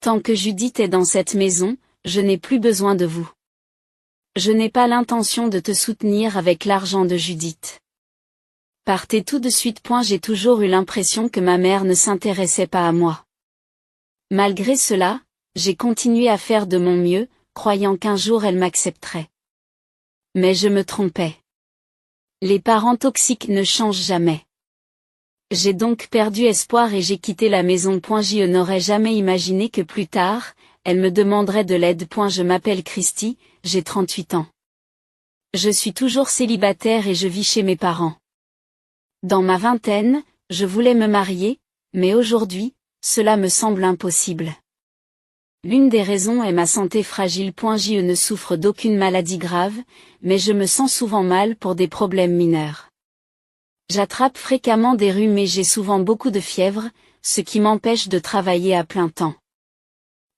Tant que Judith est dans cette maison, je n'ai plus besoin de vous. Je n'ai pas l'intention de te soutenir avec l'argent de Judith. Partez tout de suite. J'ai toujours eu l'impression que ma mère ne s'intéressait pas à moi. Malgré cela, j'ai continué à faire de mon mieux, croyant qu'un jour elle m'accepterait. Mais je me trompais. Les parents toxiques ne changent jamais. J'ai donc perdu espoir et j'ai quitté la maison. Je n'aurais jamais imaginé que plus tard, elle me demanderait de l'aide. Je m'appelle Christy, j'ai 38 ans. Je suis toujours célibataire et je vis chez mes parents. Dans ma vingtaine, je voulais me marier, mais aujourd'hui, cela me semble impossible. L'une des raisons est ma santé fragile. Je ne souffre d'aucune maladie grave, mais je me sens souvent mal pour des problèmes mineurs. J'attrape fréquemment des rhumes et j'ai souvent beaucoup de fièvre, ce qui m'empêche de travailler à plein temps.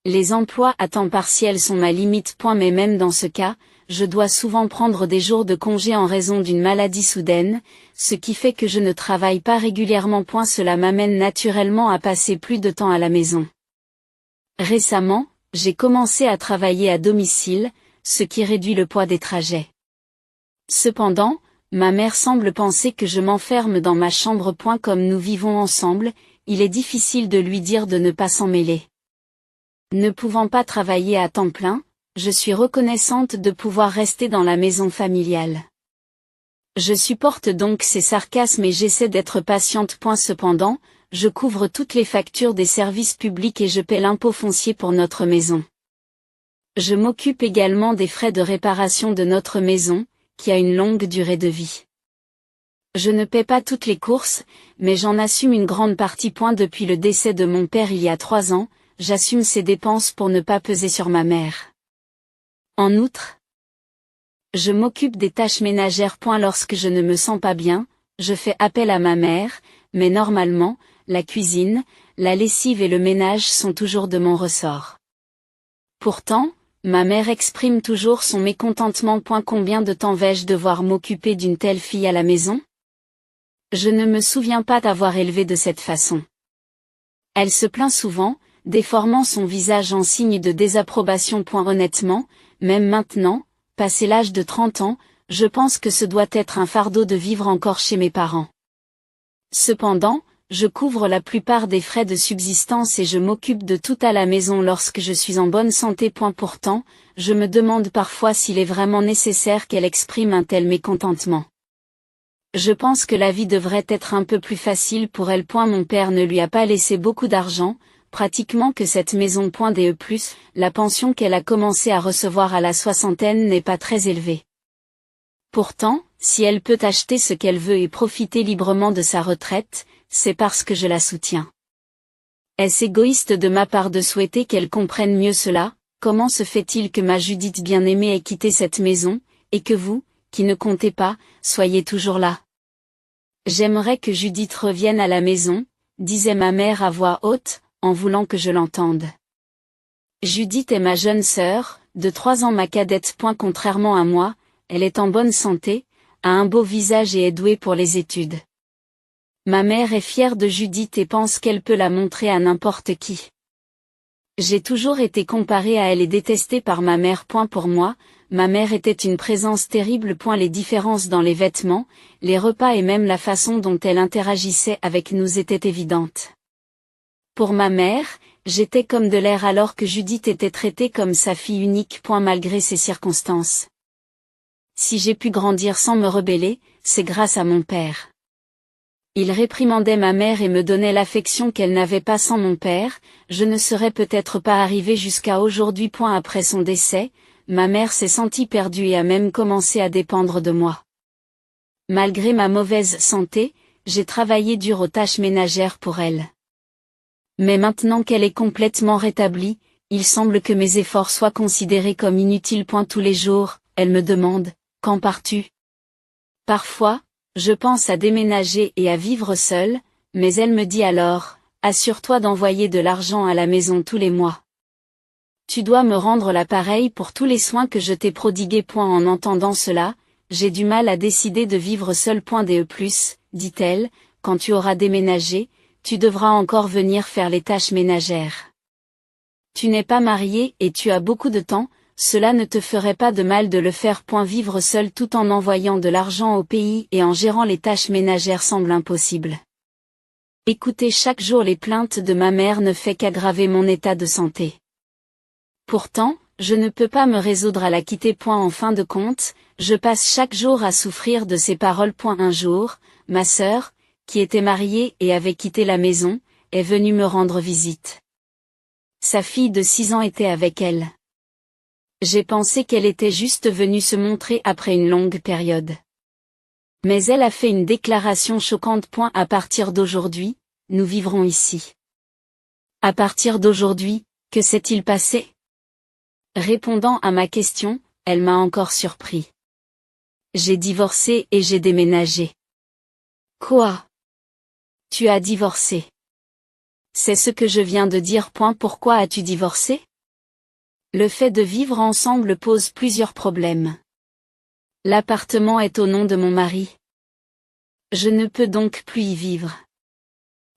Les emplois à temps partiel sont ma limite. Mais même dans ce cas, je dois souvent prendre des jours de congé en raison d'une maladie soudaine, ce qui fait que je ne travaille pas régulièrement. Cela m'amène naturellement à passer plus de temps à la maison. Récemment, j'ai commencé à travailler à domicile, ce qui réduit le poids des trajets. Cependant, ma mère semble penser que je m'enferme dans ma chambre. Comme nous vivons ensemble, il est difficile de lui dire de ne pas s'en mêler. Ne pouvant pas travailler à temps plein, je suis reconnaissante de pouvoir rester dans la maison familiale. Je supporte donc ces sarcasmes et j'essaie d'être patiente. Cependant, je couvre toutes les factures des services publics et je paie l'impôt foncier pour notre maison. Je m'occupe également des frais de réparation de notre maison, qui a une longue durée de vie. Je ne paie pas toutes les courses, mais j'en assume une grande partie. Depuis le décès de mon père il y a 3 ans, j'assume ces dépenses pour ne pas peser sur ma mère. En outre, je m'occupe des tâches ménagères. Lorsque je ne me sens pas bien, je fais appel à ma mère, mais normalement, la cuisine, la lessive et le ménage sont toujours de mon ressort. Pourtant, ma mère exprime toujours son mécontentement. Combien de temps vais-je devoir m'occuper d'une telle fille à la maison? Je ne me souviens pas d'avoir élevé de cette façon. Elle se plaint souvent, déformant son visage en signe de désapprobation. Honnêtement, même maintenant, passé l'âge de 30 ans, je pense que ce doit être un fardeau de vivre encore chez mes parents. Cependant, je couvre la plupart des frais de subsistance et je m'occupe de tout à la maison lorsque je suis en bonne santé. Pourtant, je me demande parfois s'il est vraiment nécessaire qu'elle exprime un tel mécontentement. Je pense que la vie devrait être un peu plus facile pour elle. Mon père ne lui a pas laissé beaucoup d'argent, pratiquement que cette maison. La pension qu'elle a commencé à recevoir à la soixantaine n'est pas très élevée. Pourtant, si elle peut acheter ce qu'elle veut et profiter librement de sa retraite, c'est parce que je la soutiens. Est-ce égoïste de ma part de souhaiter qu'elle comprenne mieux cela? Comment se fait-il que ma Judith bien-aimée ait quitté cette maison, et que vous, qui ne comptez pas, soyez toujours là? J'aimerais que Judith revienne à la maison, disait ma mère à voix haute, en voulant que je l'entende. Judith est ma jeune sœur, de 3 ans ma cadette. Contrairement à moi, elle est en bonne santé, a un beau visage et est douée pour les études. Ma mère est fière de Judith et pense qu'elle peut la montrer à n'importe qui. J'ai toujours été comparée à elle et détestée par ma mère. Pour moi, ma mère était une présence terrible. Les différences dans les vêtements, les repas et même la façon dont elle interagissait avec nous étaient évidentes. Pour ma mère, j'étais comme de l'air alors que Judith était traitée comme sa fille unique. Malgré ces circonstances. Si j'ai pu grandir sans me rebeller, c'est grâce à mon père. Il réprimandait ma mère et me donnait l'affection qu'elle n'avait pas sans mon père, je ne serais peut-être pas arrivée jusqu'à aujourd'hui. Après son décès, ma mère s'est sentie perdue et a même commencé à dépendre de moi. Malgré ma mauvaise santé, j'ai travaillé dur aux tâches ménagères pour elle. Mais maintenant qu'elle est complètement rétablie, il semble que mes efforts soient considérés comme inutiles. Tous les jours, elle me demande, « Quand pars-tu » Parfois, je pense à déménager et à vivre seule, mais elle me dit alors, « Assure-toi d'envoyer de l'argent à la maison tous les mois. Tu dois me rendre l'appareil pour tous les soins que je t'ai prodigués. » En entendant cela, j'ai du mal à décider de vivre seule. Dit-elle, quand tu auras déménagé, tu devras encore venir faire les tâches ménagères. Tu n'es pas marié et tu as beaucoup de temps, cela ne te ferait pas de mal de le faire. Vivre seul tout en envoyant de l'argent au pays et en gérant les tâches ménagères semble impossible. Écouter chaque jour les plaintes de ma mère ne fait qu'aggraver mon état de santé. Pourtant, je ne peux pas me résoudre à la quitter. En fin de compte, je passe chaque jour à souffrir de ses paroles. Un jour, ma sœur, qui était mariée et avait quitté la maison, est venue me rendre visite. Sa fille de 6 ans était avec elle. J'ai pensé qu'elle était juste venue se montrer après une longue période. Mais elle a fait une déclaration choquante. À partir d'aujourd'hui, nous vivrons ici. À partir d'aujourd'hui, que s'est-il passé? Répondant à ma question, elle m'a encore surpris. J'ai divorcé et j'ai déménagé. Quoi? Tu as divorcé? C'est ce que je viens de dire. Pourquoi as-tu divorcé? Le fait de vivre ensemble pose plusieurs problèmes. L'appartement est au nom de mon mari. Je ne peux donc plus y vivre.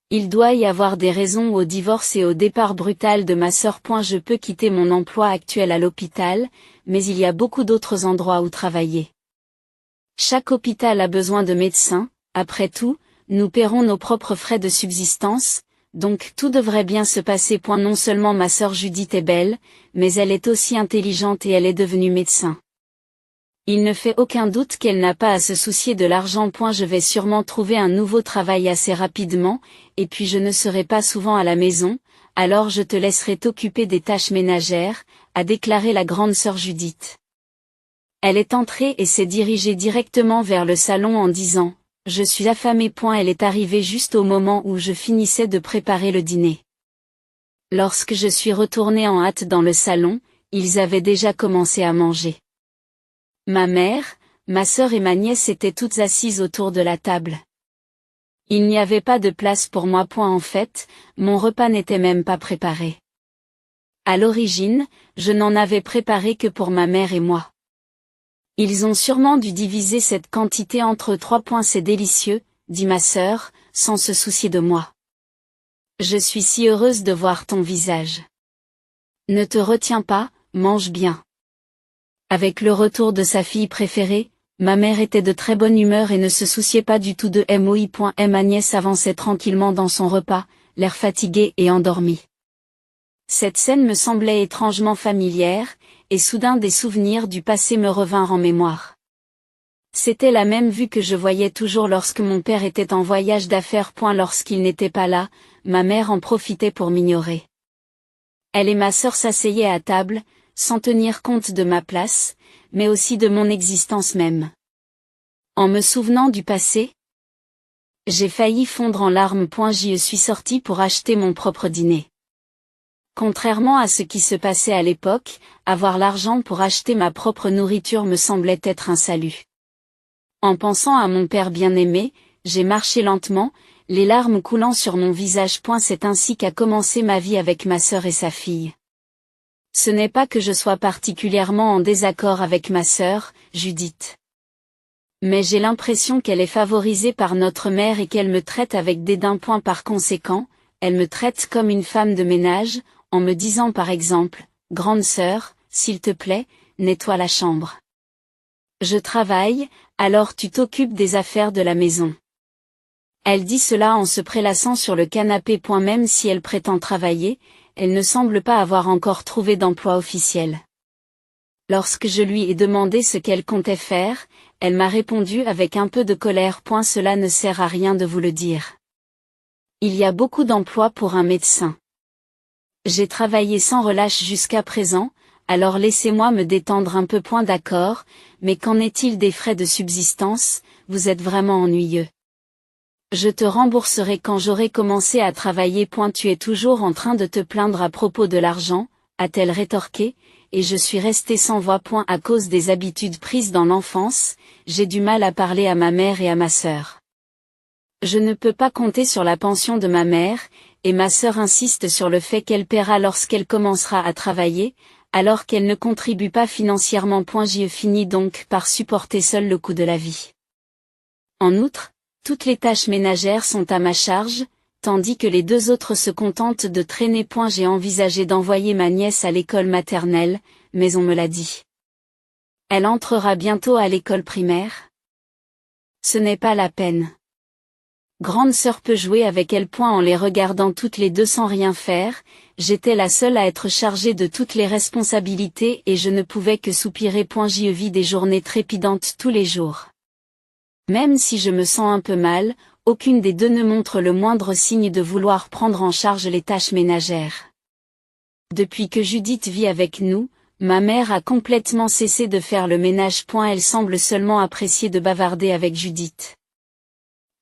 Il doit y avoir des raisons au divorce et au départ brutal de ma sœur. Je peux quitter mon emploi actuel à l'hôpital, mais il y a beaucoup d'autres endroits où travailler. Chaque hôpital a besoin de médecins, après tout, nous paierons nos propres frais de subsistance, donc tout devrait bien se passer. Non seulement ma sœur Judith est belle, mais elle est aussi intelligente et elle est devenue médecin. Il ne fait aucun doute qu'elle n'a pas à se soucier de l'argent. Je vais sûrement trouver un nouveau travail assez rapidement, et puis je ne serai pas souvent à la maison, alors je te laisserai t'occuper des tâches ménagères, a déclaré la grande sœur Judith. Elle est entrée et s'est dirigée directement vers le salon en disant « Je suis affamée. » Elle est arrivée juste au moment où je finissais de préparer le dîner. Lorsque je suis retournée en hâte dans le salon, ils avaient déjà commencé à manger. Ma mère, ma sœur et ma nièce étaient toutes assises autour de la table. Il n'y avait pas de place pour moi. En fait, mon repas n'était même pas préparé. À l'origine, je n'en avais préparé que pour ma mère et moi. Ils ont sûrement dû diviser cette quantité entre 3. C'est délicieux, dit ma sœur, sans se soucier de moi. Je suis si heureuse de voir ton visage. Ne te retiens pas, mange bien. Avec le retour de sa fille préférée, ma mère était de très bonne humeur et ne se souciait pas du tout de moi. Ma nièce avançait tranquillement dans son repas, l'air fatigué et endormi. Cette scène me semblait étrangement familière, et soudain des souvenirs du passé me revinrent en mémoire. C'était la même vue que je voyais toujours lorsque mon père était en voyage d'affaires. Lorsqu'il n'était pas là, ma mère en profitait pour m'ignorer. Elle et ma sœur s'asseyaient à table, sans tenir compte de ma place, mais aussi de mon existence même. En me souvenant du passé, j'ai failli fondre en larmes. J'y suis sortie pour acheter mon propre dîner. Contrairement à ce qui se passait à l'époque, avoir l'argent pour acheter ma propre nourriture me semblait être un salut. En pensant à mon père bien-aimé, j'ai marché lentement, les larmes coulant sur mon visage. C'est ainsi qu'a commencé ma vie avec ma sœur et sa fille. Ce n'est pas que je sois particulièrement en désaccord avec ma sœur, Judith. Mais j'ai l'impression qu'elle est favorisée par notre mère et qu'elle me traite avec dédain. Par conséquent, elle me traite comme une femme de ménage, en me disant par exemple, « Grande sœur, s'il te plaît, nettoie la chambre. Je travaille, alors tu t'occupes des affaires de la maison. » Elle dit cela en se prélassant sur le canapé. Même si elle prétend travailler, elle ne semble pas avoir encore trouvé d'emploi officiel. Lorsque je lui ai demandé ce qu'elle comptait faire, elle m'a répondu avec un peu de colère. Cela ne sert à rien de vous le dire. Il y a beaucoup d'emplois pour un médecin. J'ai travaillé sans relâche jusqu'à présent, alors laissez-moi me détendre un peu. D'accord, mais qu'en est-il des frais de subsistance? Vous êtes vraiment ennuyeux. Je te rembourserai quand j'aurai commencé à travailler. Tu es toujours en train de te plaindre à propos de l'argent, a-t-elle rétorqué, et je suis restée sans voix. À cause des habitudes prises dans l'enfance, j'ai du mal à parler à ma mère et à ma sœur. Je ne peux pas compter sur la pension de ma mère, et ma sœur insiste sur le fait qu'elle paiera lorsqu'elle commencera à travailler, alors qu'elle ne contribue pas financièrement. J'y finis donc par supporter seule le coût de la vie. En outre, toutes les tâches ménagères sont à ma charge, tandis que les deux autres se contentent de traîner. J'ai envisagé d'envoyer ma nièce à l'école maternelle, mais on me l'a dit. Elle entrera bientôt à l'école primaire. Ce n'est pas la peine. Grande sœur peut jouer avec elle. En les regardant toutes les deux sans rien faire, j'étais la seule à être chargée de toutes les responsabilités et je ne pouvais que soupirer. J'y vis des journées trépidantes tous les jours. Même si je me sens un peu mal, aucune des deux ne montre le moindre signe de vouloir prendre en charge les tâches ménagères. Depuis que Judith vit avec nous, ma mère a complètement cessé de faire le ménage. Elle semble seulement apprécier de bavarder avec Judith.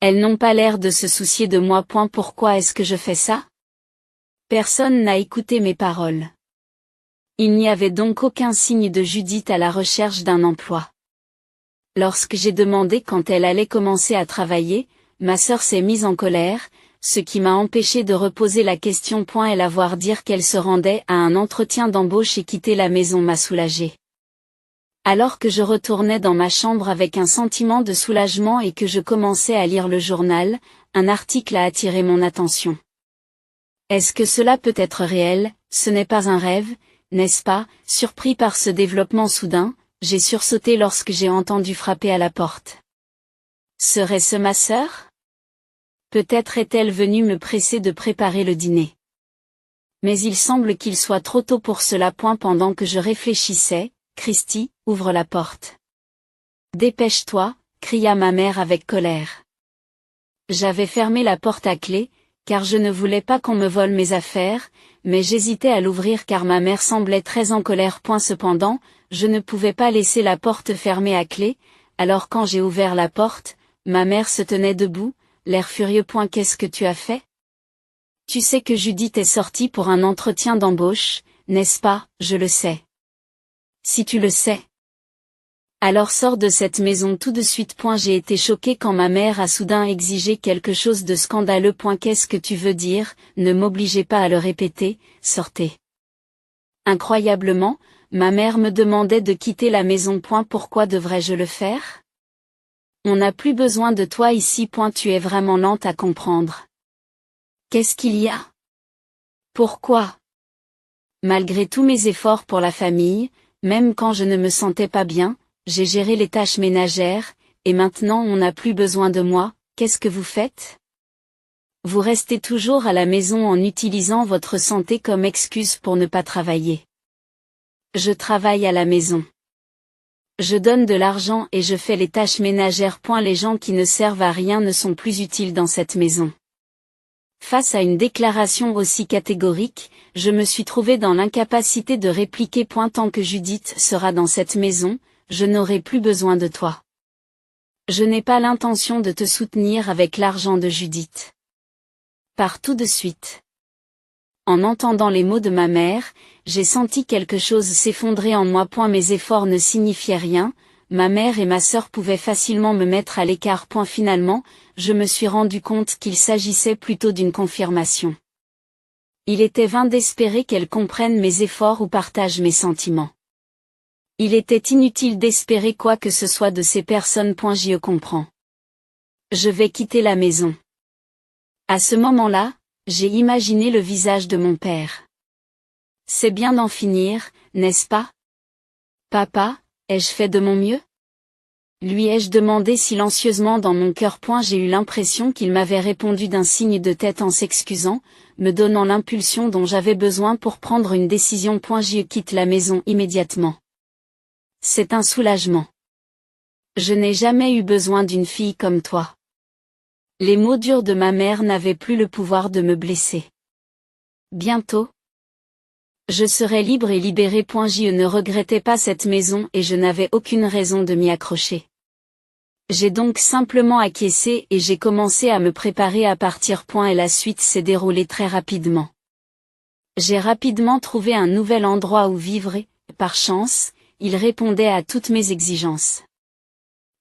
Elles n'ont pas l'air de se soucier de moi. Pourquoi est-ce que je fais ça? Personne n'a écouté mes paroles. Il n'y avait donc aucun signe de Judith à la recherche d'un emploi. Lorsque j'ai demandé quand elle allait commencer à travailler, ma sœur s'est mise en colère, ce qui m'a empêché de reposer la question. Et la voir dire qu'elle se rendait à un entretien d'embauche et quitter la maison m'a soulagée. Alors que je retournais dans ma chambre avec un sentiment de soulagement et que je commençais à lire le journal, un article a attiré mon attention. Est-ce que cela peut être réel? Ce n'est pas un rêve, n'est-ce pas? Surpris par ce développement soudain, j'ai sursauté lorsque j'ai entendu frapper à la porte. Serait-ce ma sœur? Peut-être est-elle venue me presser de préparer le dîner. Mais il semble qu'il soit trop tôt pour cela. Pendant que je réfléchissais, Christy, ouvre la porte. Dépêche-toi, cria ma mère avec colère. J'avais fermé la porte à clé, car je ne voulais pas qu'on me vole mes affaires, mais j'hésitais à l'ouvrir car ma mère semblait très en colère. Cependant, je ne pouvais pas laisser la porte fermée à clé, alors quand j'ai ouvert la porte, ma mère se tenait debout, l'air furieux. Qu'est-ce que tu as fait? Tu sais que Judith est sortie pour un entretien d'embauche, n'est-ce pas? Je le sais. Si tu le sais, alors sors de cette maison tout de suite. J'ai été choquée quand ma mère a soudain exigé quelque chose de scandaleux. Qu'est-ce que tu veux dire? Ne m'obligez pas à le répéter, sortez. Incroyablement, ma mère me demandait de quitter la maison. Pourquoi devrais-je le faire? On n'a plus besoin de toi ici. Tu es vraiment lente à comprendre. Qu'est-ce qu'il y a? Pourquoi? Malgré tous mes efforts pour la famille, même quand je ne me sentais pas bien, j'ai géré les tâches ménagères, et maintenant on n'a plus besoin de moi. Qu'est-ce que vous faites? Vous restez toujours à la maison en utilisant votre santé comme excuse pour ne pas travailler. Je travaille à la maison. Je donne de l'argent et je fais les tâches ménagères. Les gens qui ne servent à rien ne sont plus utiles dans cette maison. Face à une déclaration aussi catégorique, je me suis trouvée dans l'incapacité de répliquer. Tant que Judith sera dans cette maison, je n'aurai plus besoin de toi. Je n'ai pas l'intention de te soutenir avec l'argent de Judith. Pars tout de suite. En entendant les mots de ma mère, j'ai senti quelque chose s'effondrer en moi. Mes efforts ne signifiaient rien, ma mère et ma sœur pouvaient facilement me mettre à l'écart. Finalement, je me suis rendu compte qu'il s'agissait plutôt d'une confirmation. Il était vain d'espérer qu'elles comprennent mes efforts ou partagent mes sentiments. Il était inutile d'espérer quoi que ce soit de ces personnes. Je comprends. Je vais quitter la maison. À ce moment-là, j'ai imaginé le visage de mon père. C'est bien d'en finir, n'est-ce pas? Papa, ai-je fait de mon mieux? Lui ai-je demandé silencieusement dans mon cœur. J'ai eu l'impression qu'il m'avait répondu d'un signe de tête en s'excusant, me donnant l'impulsion dont j'avais besoin pour prendre une décision. Je quitte la maison immédiatement. C'est un soulagement. Je n'ai jamais eu besoin d'une fille comme toi. Les mots durs de ma mère n'avaient plus le pouvoir de me blesser. Bientôt, je serai libre et libérée. Je ne regrettais pas cette maison et je n'avais aucune raison de m'y accrocher. J'ai donc simplement acquiescé et j'ai commencé à me préparer à partir. Et la suite s'est déroulée très rapidement. J'ai rapidement trouvé un nouvel endroit où vivre et, par chance, il répondait à toutes mes exigences.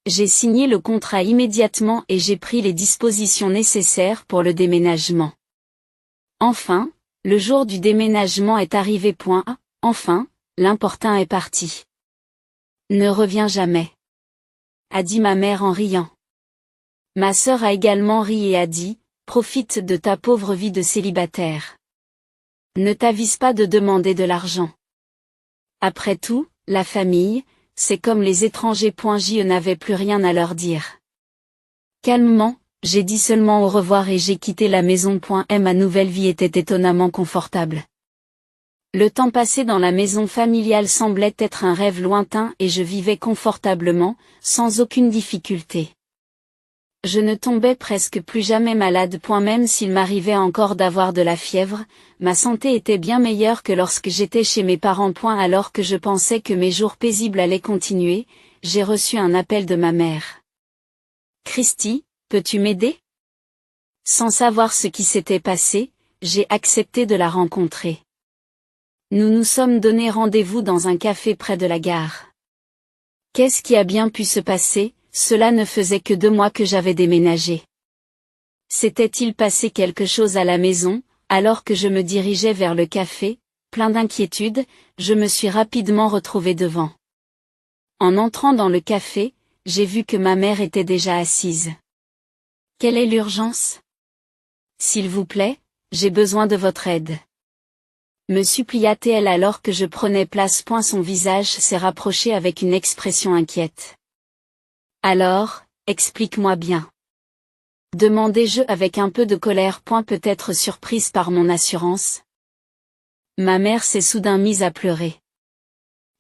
J'ai signé le contrat immédiatement et j'ai pris les dispositions nécessaires pour le déménagement. Enfin, le jour du déménagement est arrivé. Enfin, l'important est parti. Ne reviens jamais, a dit ma mère en riant. Ma sœur a également ri et a dit, profite de ta pauvre vie de célibataire. Ne t'avise pas de demander de l'argent. Après tout, la famille, c'est comme les étrangers. Je n'avais plus rien à leur dire. Calmement, j'ai dit seulement au revoir et j'ai quitté la maison. Ma nouvelle vie était étonnamment confortable. Le temps passé dans la maison familiale semblait être un rêve lointain et je vivais confortablement, sans aucune difficulté. Je ne tombais presque plus jamais malade. Même s'il m'arrivait encore d'avoir de la fièvre, ma santé était bien meilleure que lorsque j'étais chez mes parents. Alors que je pensais que mes jours paisibles allaient continuer, j'ai reçu un appel de ma mère. Christy, peux-tu m'aider? Sans savoir ce qui s'était passé, j'ai accepté de la rencontrer. Nous nous sommes donné rendez-vous dans un café près de la gare. Qu'est-ce qui a bien pu se passer? Cela ne faisait que 2 mois que j'avais déménagé. S'était-il passé quelque chose à la maison? Alors que je me dirigeais vers le café, plein d'inquiétude, je me suis rapidement retrouvé devant. En entrant dans le café, j'ai vu que ma mère était déjà assise. Quelle est l'urgence? S'il vous plaît, j'ai besoin de votre aide. Me supplia-t-elle alors que je prenais place. Son visage s'est rapproché avec une expression inquiète. Alors, explique-moi bien. Demandai-je avec un peu de colère. Peut-être surprise par mon assurance. Ma mère s'est soudain mise à pleurer.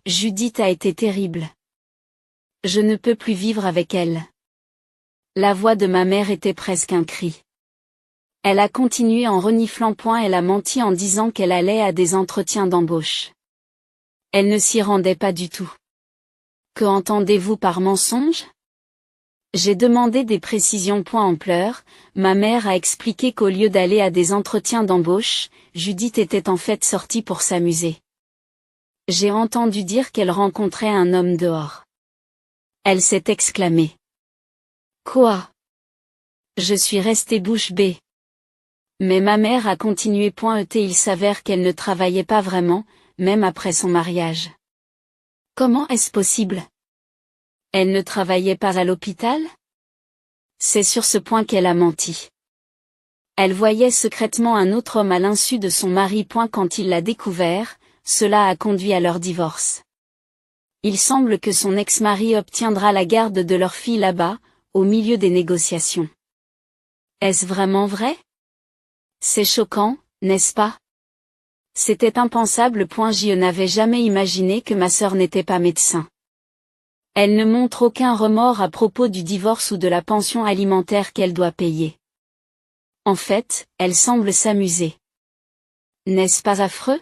Judith a été terrible. Je ne peux plus vivre avec elle. La voix de ma mère était presque un cri. Elle a continué en reniflant. Elle a menti en disant qu'elle allait à des entretiens d'embauche. Elle ne s'y rendait pas du tout. Que entendez-vous par mensonge? J'ai demandé des précisions. En pleurs, ma mère a expliqué qu'au lieu d'aller à des entretiens d'embauche, Judith était en fait sortie pour s'amuser. J'ai entendu dire qu'elle rencontrait un homme dehors. Elle s'est exclamée. Quoi? Je suis restée bouche bée. Mais ma mère a continué. Il s'avère qu'elle ne travaillait pas vraiment, même après son mariage. Comment est-ce possible? Elle ne travaillait pas à l'hôpital? C'est sur ce point qu'elle a menti. Elle voyait secrètement un autre homme à l'insu de son mari. Quand il l'a découvert, cela a conduit à leur divorce. Il semble que son ex-mari obtiendra la garde de leur fille là-bas, au milieu des négociations. Est-ce vraiment vrai? C'est choquant, n'est-ce pas? C'était impensable. Je n'avais jamais imaginé que ma sœur n'était pas médecin. Elle ne montre aucun remords à propos du divorce ou de la pension alimentaire qu'elle doit payer. En fait, elle semble s'amuser. N'est-ce pas affreux?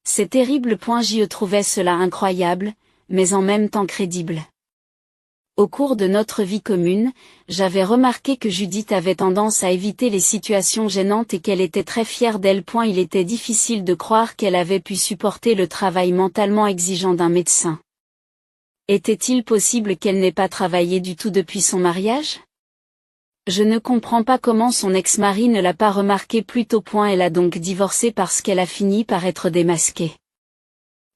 C'est terrible. Je trouvais cela incroyable, mais en même temps crédible. Au cours de notre vie commune, j'avais remarqué que Judith avait tendance à éviter les situations gênantes et qu'elle était très fière d'elle. Il était difficile de croire qu'elle avait pu supporter le travail mentalement exigeant d'un médecin. Était-il possible qu'elle n'ait pas travaillé du tout depuis son mariage? Je ne comprends pas comment son ex-mari ne l'a pas remarqué plus tôt. Elle a donc divorcé parce qu'elle a fini par être démasquée.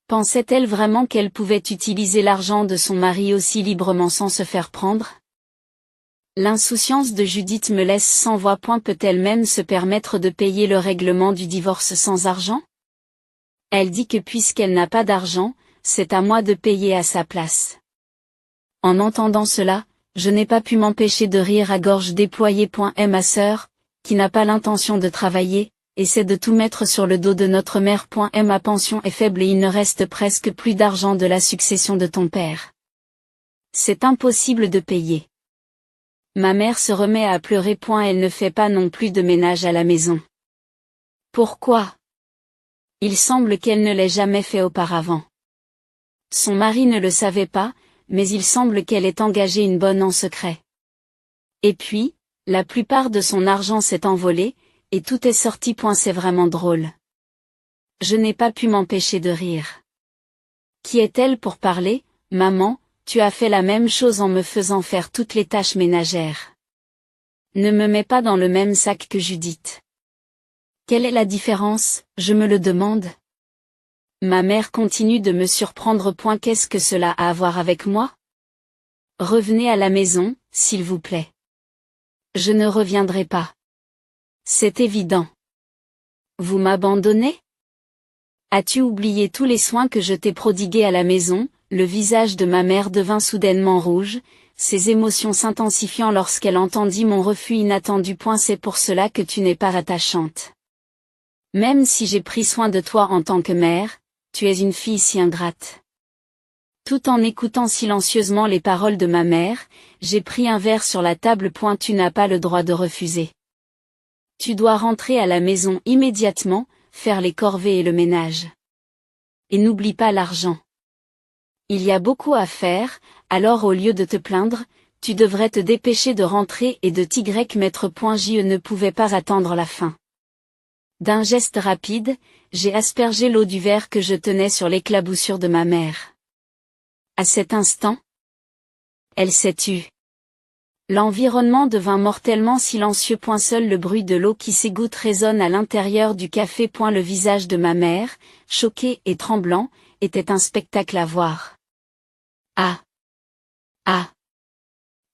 Pensait-elle vraiment qu'elle pouvait utiliser l'argent de son mari aussi librement sans se faire prendre? L'insouciance de Judith me laisse sans voix. Peut-elle même se permettre de payer le règlement du divorce sans argent? Elle dit que puisqu'elle n'a pas d'argent, c'est à moi de payer à sa place. En entendant cela, je n'ai pas pu m'empêcher de rire à gorge déployée. Ma sœur, qui n'a pas l'intention de travailler, essaie de tout mettre sur le dos de notre mère. Ma pension est faible et il ne reste presque plus d'argent de la succession de ton père. C'est impossible de payer. Ma mère se remet à pleurer. Elle ne fait pas non plus de ménage à la maison. Pourquoi? Il semble qu'elle ne l'ait jamais fait auparavant. Son mari ne le savait pas, mais il semble qu'elle ait engagé une bonne en secret. Et puis, la plupart de son argent s'est envolé, et tout est sorti. C'est vraiment drôle. Je n'ai pas pu m'empêcher de rire. Qui est-elle pour parler? Maman, tu as fait la même chose en me faisant faire toutes les tâches ménagères. Ne me mets pas dans le même sac que Judith. Quelle est la différence, je me le demande? Ma mère continue de me surprendre. Qu'est-ce que cela a à voir avec moi? Revenez à la maison, s'il vous plaît. Je ne reviendrai pas. C'est évident. Vous m'abandonnez? As-tu oublié tous les soins que je t'ai prodigués à la maison? Le visage de ma mère devint soudainement rouge, ses émotions s'intensifiant lorsqu'elle entendit mon refus inattendu. C'est pour cela que tu n'es pas attachante. Même si j'ai pris soin de toi en tant que mère, tu es une fille si ingrate. Tout en écoutant silencieusement les paroles de ma mère, j'ai pris un verre sur la table. Tu n'as pas le droit de refuser. Tu dois rentrer à la maison immédiatement, faire les corvées et le ménage. Et n'oublie pas l'argent. Il y a beaucoup à faire, alors au lieu de te plaindre, tu devrais te dépêcher de rentrer et de mettre. Je ne pouvais pas attendre la fin. D'un geste rapide, j'ai aspergé l'eau du verre que je tenais sur l'éclaboussure de ma mère. À cet instant, elle s'est tue. L'environnement devint mortellement silencieux. Seul le bruit de l'eau qui s'égoutte résonne à l'intérieur du café. Le visage de ma mère, choqué et tremblant, était un spectacle à voir. Ah! Ah!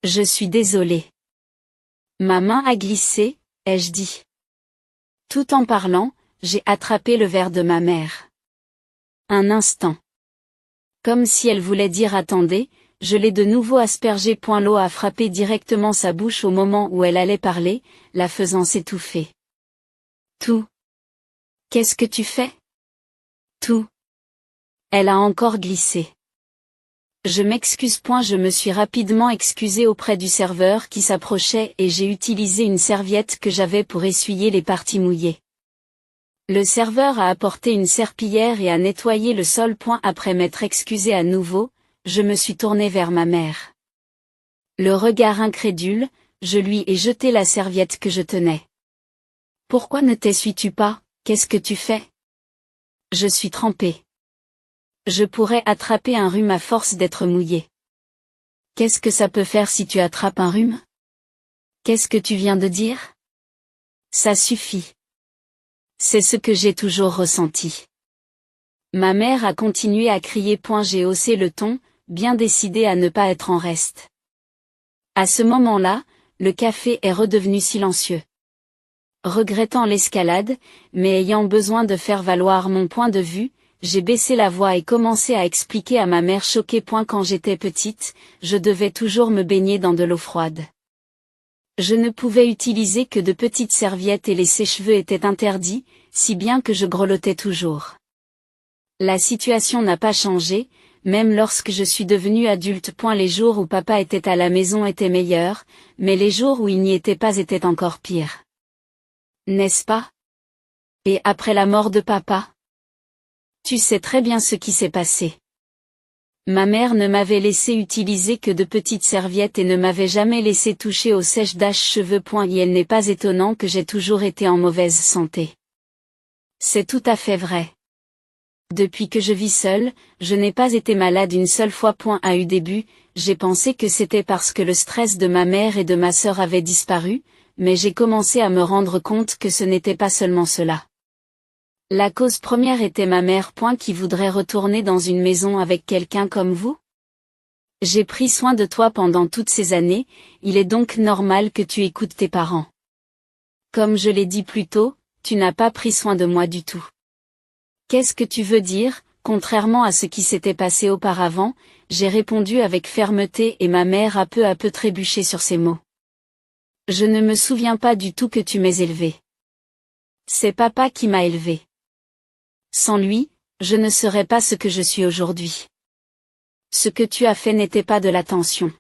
Je suis désolée. Ma main a glissé, ai-je dit. Tout en parlant, j'ai attrapé le verre de ma mère. Un instant. Comme si elle voulait dire attendez, je l'ai de nouveau aspergé. L'eau a frappé directement sa bouche au moment où elle allait parler, la faisant s'étouffer. Tout. Qu'est-ce que tu fais? Tout. Elle a encore glissé. Je m'excuse. Je me suis rapidement excusée auprès du serveur qui s'approchait et j'ai utilisé une serviette que j'avais pour essuyer les parties mouillées. Le serveur a apporté une serpillière et a nettoyé le sol. Après m'être excusée à nouveau, je me suis tournée vers ma mère. Le regard incrédule, je lui ai jeté la serviette que je tenais. Pourquoi ne t'essuies-tu pas? Qu'est-ce que tu fais? Je suis trempée. Je pourrais attraper un rhume à force d'être mouillée. Qu'est-ce que ça peut faire si tu attrapes un rhume? Qu'est-ce que tu viens de dire? Ça suffit. C'est ce que j'ai toujours ressenti. Ma mère a continué à crier. J'ai haussé le ton, bien décidée à ne pas être en reste. À ce moment-là, le café est redevenu silencieux. Regrettant l'escalade, mais ayant besoin de faire valoir mon point de vue, j'ai baissé la voix et commencé à expliquer à ma mère choquée. Quand j'étais petite, je devais toujours me baigner dans de l'eau froide. Je ne pouvais utiliser que de petites serviettes et les sèche-cheveux étaient interdits, si bien que je grelottais toujours. La situation n'a pas changé, même lorsque je suis devenue adulte. Les jours où papa était à la maison étaient meilleurs, mais les jours où il n'y était pas étaient encore pires. N'est-ce pas? Et après la mort de papa? Tu sais très bien ce qui s'est passé. Ma mère ne m'avait laissé utiliser que de petites serviettes et ne m'avait jamais laissé toucher au sèche-cheveux. Et il n'est pas étonnant que j'ai toujours été en mauvaise santé. C'est tout à fait vrai. Depuis que je vis seule, je n'ai pas été malade une seule fois. À eu début, j'ai pensé que c'était parce que le stress de ma mère et de ma sœur avait disparu, mais j'ai commencé à me rendre compte que ce n'était pas seulement cela. La cause première était ma mère. Qui voudrait retourner dans une maison avec quelqu'un comme vous? J'ai pris soin de toi pendant toutes ces années, il est donc normal que tu écoutes tes parents. Comme je l'ai dit plus tôt, tu n'as pas pris soin de moi du tout. Qu'est-ce que tu veux dire? Contrairement à ce qui s'était passé auparavant, j'ai répondu avec fermeté et ma mère a peu à peu trébuché sur ces mots. Je ne me souviens pas du tout que tu m'aies élevé. C'est papa qui m'a élevé. Sans lui, je ne serais pas ce que je suis aujourd'hui. Ce que tu as fait n'était pas de l'attention.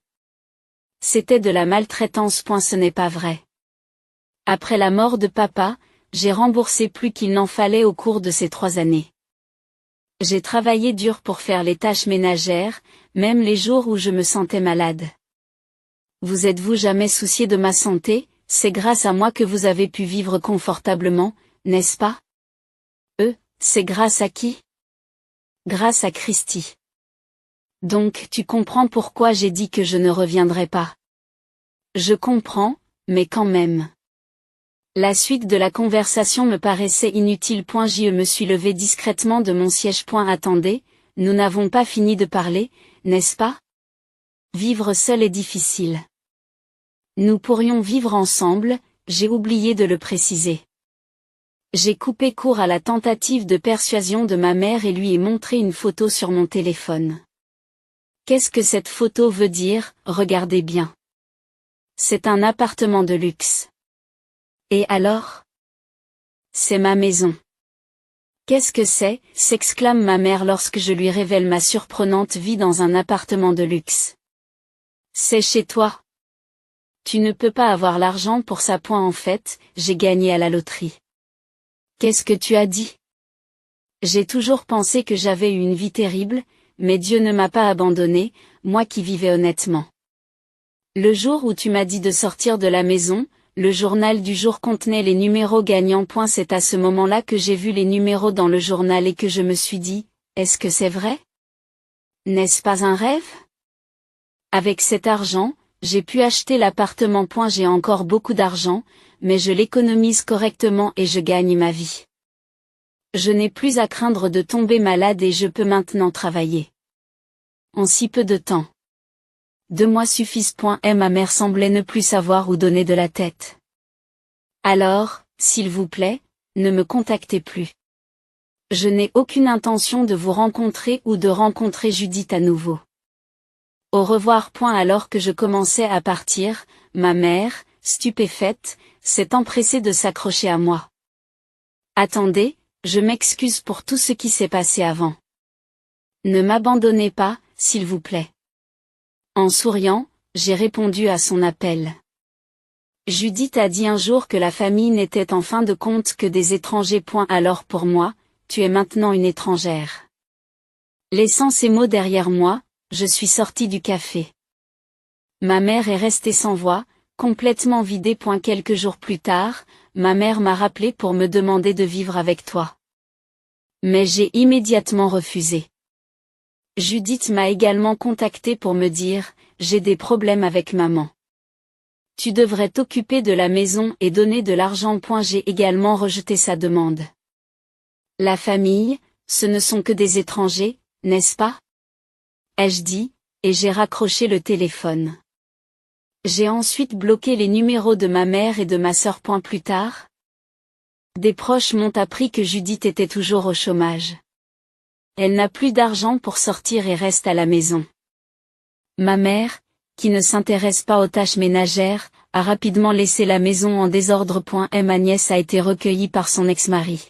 C'était de la maltraitance. Ce n'est pas vrai. Après la mort de papa, j'ai remboursé plus qu'il n'en fallait au cours de ces 3 années. J'ai travaillé dur pour faire les tâches ménagères, même les jours où je me sentais malade. Vous êtes-vous jamais soucié de ma santé? C'est grâce à moi que vous avez pu vivre confortablement, n'est-ce pas? C'est grâce à qui? Grâce à Christy. Donc tu comprends pourquoi j'ai dit que je ne reviendrai pas. Je comprends, mais quand même. La suite de la conversation me paraissait inutile. Je me suis levé discrètement de mon siège. Attendez, nous n'avons pas fini de parler, n'est-ce pas? Vivre seul est difficile. Nous pourrions vivre ensemble, j'ai oublié de le préciser. J'ai coupé court à la tentative de persuasion de ma mère et lui ai montré une photo sur mon téléphone. Qu'est-ce que cette photo veut dire? Regardez bien. C'est un appartement de luxe. Et alors? C'est ma maison. Qu'est-ce que c'est? S'exclame ma mère lorsque je lui révèle ma surprenante vie dans un appartement de luxe. C'est chez toi. Tu ne peux pas avoir l'argent pour ça. En fait, j'ai gagné à la loterie. Qu'est-ce que tu as dit? J'ai toujours pensé que j'avais eu une vie terrible, mais Dieu ne m'a pas abandonné, moi qui vivais honnêtement. Le jour où tu m'as dit de sortir de la maison, le journal du jour contenait les numéros gagnants. C'est à ce moment-là que j'ai vu les numéros dans le journal et que je me suis dit, est-ce que c'est vrai? N'est-ce pas un rêve? Avec cet argent, j'ai pu acheter l'appartement. J'ai encore beaucoup d'argent, mais je l'économise correctement et je gagne ma vie. Je n'ai plus à craindre de tomber malade et je peux maintenant travailler. En si peu de temps. 2 mois suffisent. Et ma mère semblait ne plus savoir où donner de la tête. Alors, s'il vous plaît, ne me contactez plus. Je n'ai aucune intention de vous rencontrer ou de rencontrer Judith à nouveau. Au revoir. Alors que je commençais à partir, ma mère, stupéfaite, s'est empressée de s'accrocher à moi. Attendez, je m'excuse pour tout ce qui s'est passé avant. Ne m'abandonnez pas, s'il vous plaît. En souriant, j'ai répondu à son appel. Judith a dit un jour que la famille n'était en fin de compte que des étrangers. Alors pour moi, tu es maintenant une étrangère. Laissant ces mots derrière moi, je suis sortie du café. Ma mère est restée sans voix, complètement vidée. Quelques jours plus tard, ma mère m'a rappelé pour me demander de vivre avec toi. Mais j'ai immédiatement refusé. Judith m'a également contacté pour me dire, j'ai des problèmes avec maman. Tu devrais t'occuper de la maison et donner de l'argent. J'ai également rejeté sa demande. La famille, ce ne sont que des étrangers, n'est-ce pas? Ai-je dit, et j'ai raccroché le téléphone. J'ai ensuite bloqué les numéros de ma mère et de ma sœur. Plus tard, des proches m'ont appris que Judith était toujours au chômage. Elle n'a plus d'argent pour sortir et reste à la maison. Ma mère, qui ne s'intéresse pas aux tâches ménagères, a rapidement laissé la maison en désordre. Ma nièce a été recueillie par son ex-mari.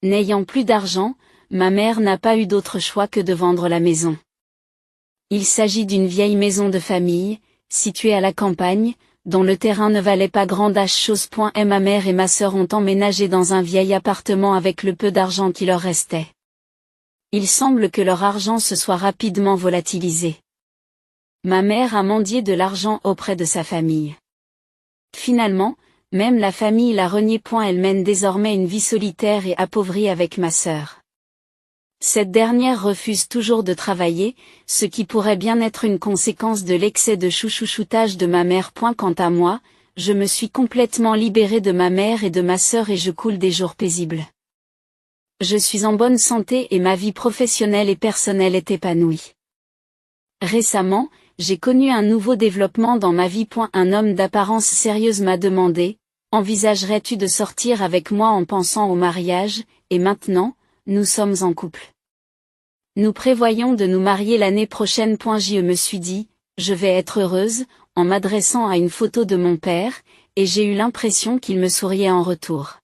N'ayant plus d'argent, ma mère n'a pas eu d'autre choix que de vendre la maison. Il s'agit d'une vieille maison de famille, située à la campagne, dont le terrain ne valait pas grand-chose. Ma mère et ma sœur ont emménagé dans un vieil appartement avec le peu d'argent qui leur restait. Il semble que leur argent se soit rapidement volatilisé. Ma mère a mendié de l'argent auprès de sa famille. Finalement, même la famille l'a reniée. Elle mène désormais une vie solitaire et appauvrie avec ma sœur. Cette dernière refuse toujours de travailler, ce qui pourrait bien être une conséquence de l'excès de chouchoutage de ma mère. Quant à moi, je me suis complètement libérée de ma mère et de ma sœur et je coule des jours paisibles. Je suis en bonne santé et ma vie professionnelle et personnelle est épanouie. Récemment, j'ai connu un nouveau développement dans ma vie. Un homme d'apparence sérieuse m'a demandé, envisagerais-tu de sortir avec moi en pensant au mariage, et maintenant, nous sommes en couple. Nous prévoyons de nous marier l'année prochaine. Je me suis dit, je vais être heureuse, en m'adressant à une photo de mon père, et j'ai eu l'impression qu'il me souriait en retour.